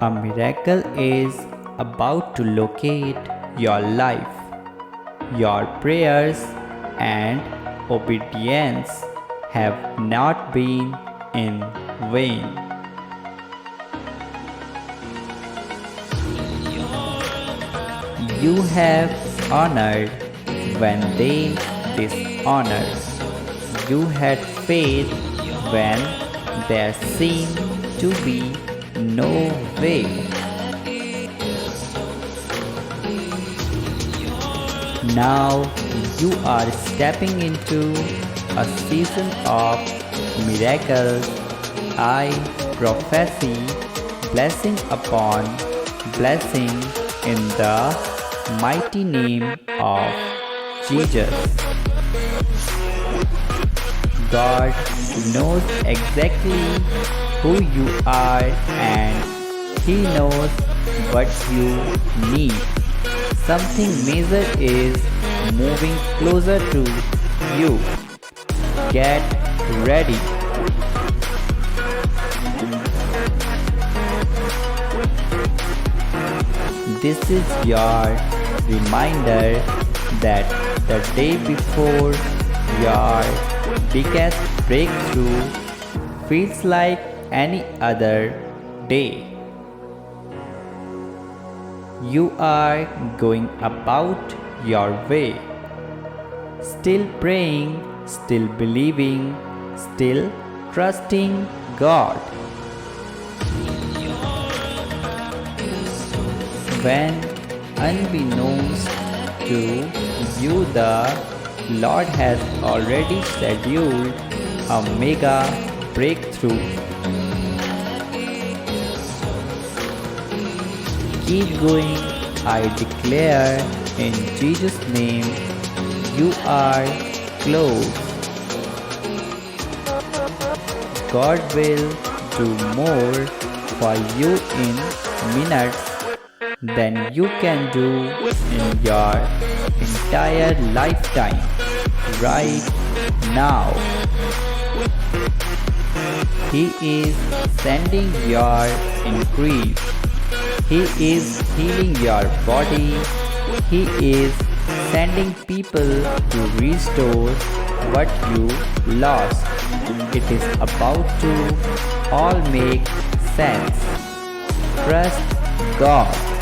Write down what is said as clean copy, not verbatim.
A miracle is about to locate your life. Your prayers and obedience have not been in vain. You have honored when they dishonored. You had faith when there seemed to be no way. Now you are stepping into a season of miracles. I prophesy blessing upon blessing in the mighty name of Jesus. God knows exactly who you are and He knows what you need. Something major is moving closer to you. Get ready. This is your reminder that the day before your biggest breakthrough feels like any other day. You are going about your way, still praying, still believing, still trusting God. When unbeknownst to you, the Lord has already scheduled a mega breakthrough. Keep going, I declare in Jesus' name, you are close. God will do more for you in minutes than you can do in your entire lifetime right now. He is sending your increase. He is healing your body. He is sending people to restore what you lost. It is about to all make sense. Trust God.